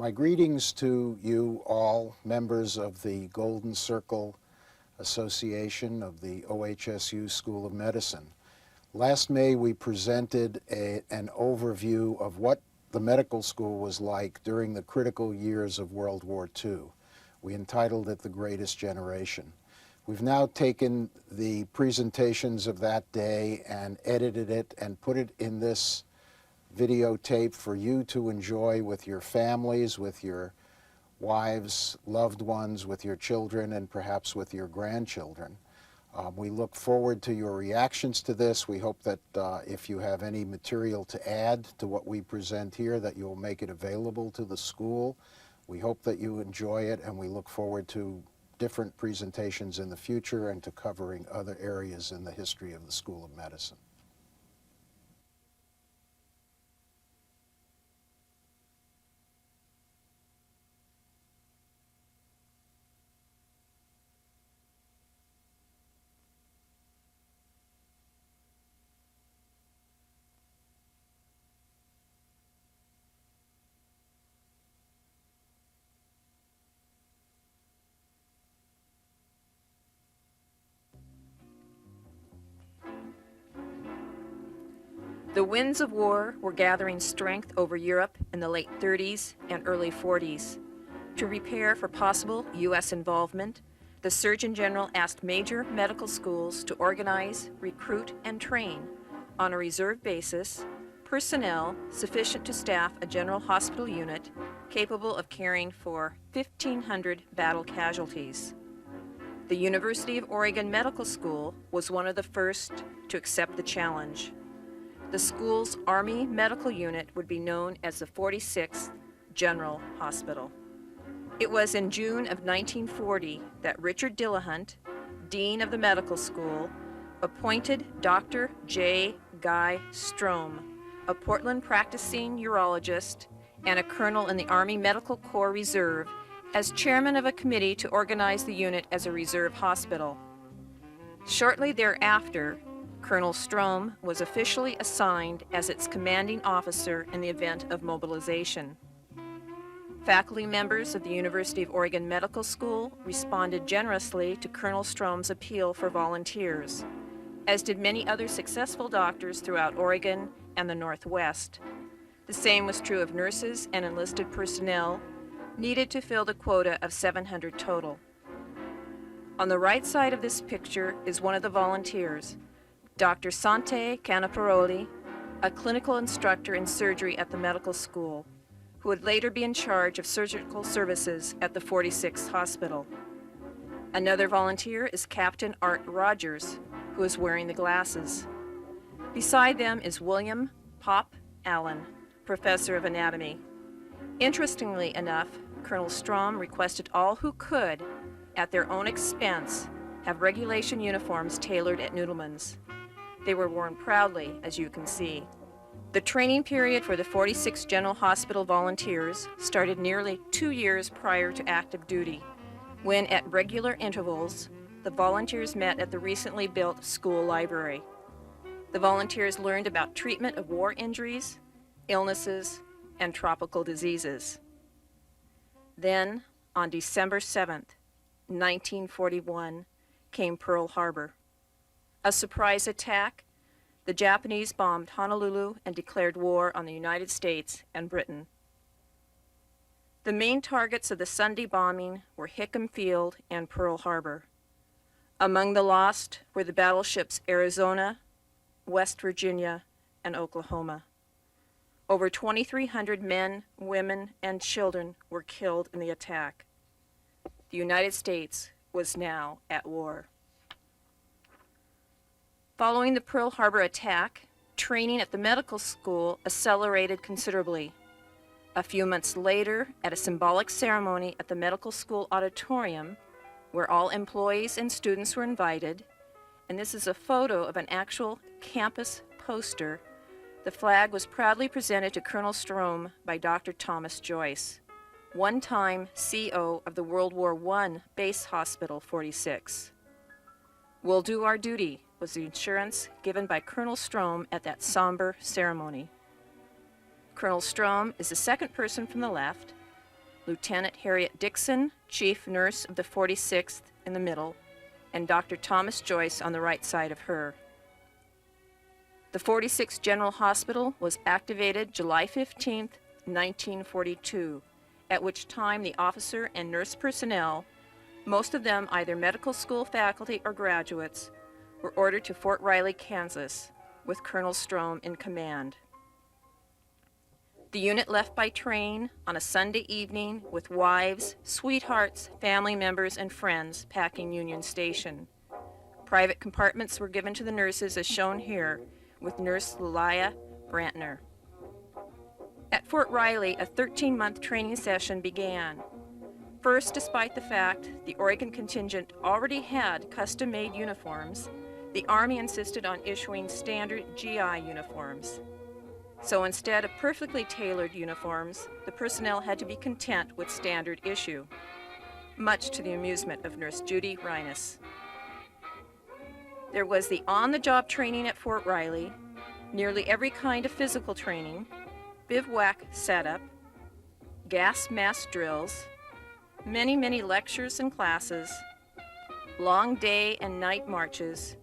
My greetings to you all, members of the Golden Circle Association of the OHSU School of Medicine. Last May we presented an overview of what the medical school was like during the critical years of World War II. We entitled it The Greatest Generation. We've now taken the presentations of that day and edited it and put it in this videotape for you to enjoy with your families, with your wives, loved ones, with your children, and perhaps with your grandchildren. We look forward to your reactions to this. We hope that if you have any material to add to what we present here, that you'll make it available to the school. We hope that you enjoy it, and we look forward to different presentations in the future and to covering other areas in the history of the School of Medicine. The winds of war were gathering strength over Europe in the late 30s and early 40s. To prepare for possible U.S. involvement, the Surgeon General asked major medical schools to organize, recruit, and train, on a reserve basis, personnel sufficient to staff a general hospital unit capable of caring for 1,500 battle casualties. The University of Oregon Medical School was one of the first to accept the challenge. The school's Army Medical Unit would be known as the 46th General Hospital. It was in June of 1940 that Richard Dillahunt, Dean of the Medical School, appointed Dr. J. Guy Strom, a Portland practicing urologist and a colonel in the Army Medical Corps Reserve, as chairman of a committee to organize the unit as a reserve hospital. Shortly thereafter, Colonel Strom was officially assigned as its commanding officer in the event of mobilization. Faculty members of the University of Oregon Medical School responded generously to Colonel Strom's appeal for volunteers, as did many other successful doctors throughout Oregon and the Northwest. The same was true of nurses and enlisted personnel needed to fill the quota of 700 total. On the right side of this picture is one of the volunteers, Dr. Sante Canaparoli, a clinical instructor in surgery at the medical school, who would later be in charge of surgical services at the 46th Hospital. Another volunteer is Captain Art Rogers, who is wearing the glasses. Beside them is William Pop Allen, professor of anatomy. Interestingly enough, Colonel Strom requested all who could, at their own expense, have regulation uniforms tailored at Noodleman's. They were worn proudly, as you can see. The training period for the 46th General Hospital volunteers started nearly 2 years prior to active duty, when at regular intervals, the volunteers met at the recently built school library. The volunteers learned about treatment of war injuries, illnesses, and tropical diseases. Then, on December 7th, 1941, came Pearl Harbor. A surprise attack, the Japanese bombed Honolulu and declared war on the United States and Britain. The main targets of the Sunday bombing were Hickam Field and Pearl Harbor. Among the lost were the battleships Arizona, West Virginia, and Oklahoma. Over 2,300 men, women, and children were killed in the attack. The United States was now at war. Following the Pearl Harbor attack, training at the medical school accelerated considerably. A few months later, at a symbolic ceremony at the medical school auditorium, where all employees and students were invited, and this is a photo of an actual campus poster, the flag was proudly presented to Colonel Strom by Dr. Thomas Joyce, one-time CO of the World War I Base Hospital 46. "We'll do our duty," was the assurance given by Colonel Strom at that somber ceremony. Colonel Strom is the second person from the left, Lieutenant Harriet Dixon, Chief Nurse of the 46th in the middle, and Dr. Thomas Joyce on the right side of her. The 46th General Hospital was activated July 15, 1942, at which time the officer and nurse personnel, most of them either medical school faculty or graduates, were ordered to Fort Riley, Kansas, with Colonel Strom in command. The unit left by train on a Sunday evening with wives, sweethearts, family members, and friends packing Union Station. Private compartments were given to the nurses as shown here, with Nurse Lulia Brantner. At Fort Riley, a 13-month training session began. First, despite the fact the Oregon contingent already had custom-made uniforms, the Army insisted on issuing standard GI uniforms. So instead of perfectly tailored uniforms, the personnel had to be content with standard issue, much to the amusement of Nurse Judy Reines. There was the on-the-job training at Fort Riley, nearly every kind of physical training, bivouac setup, gas mask drills, many lectures and classes, long day and night marches,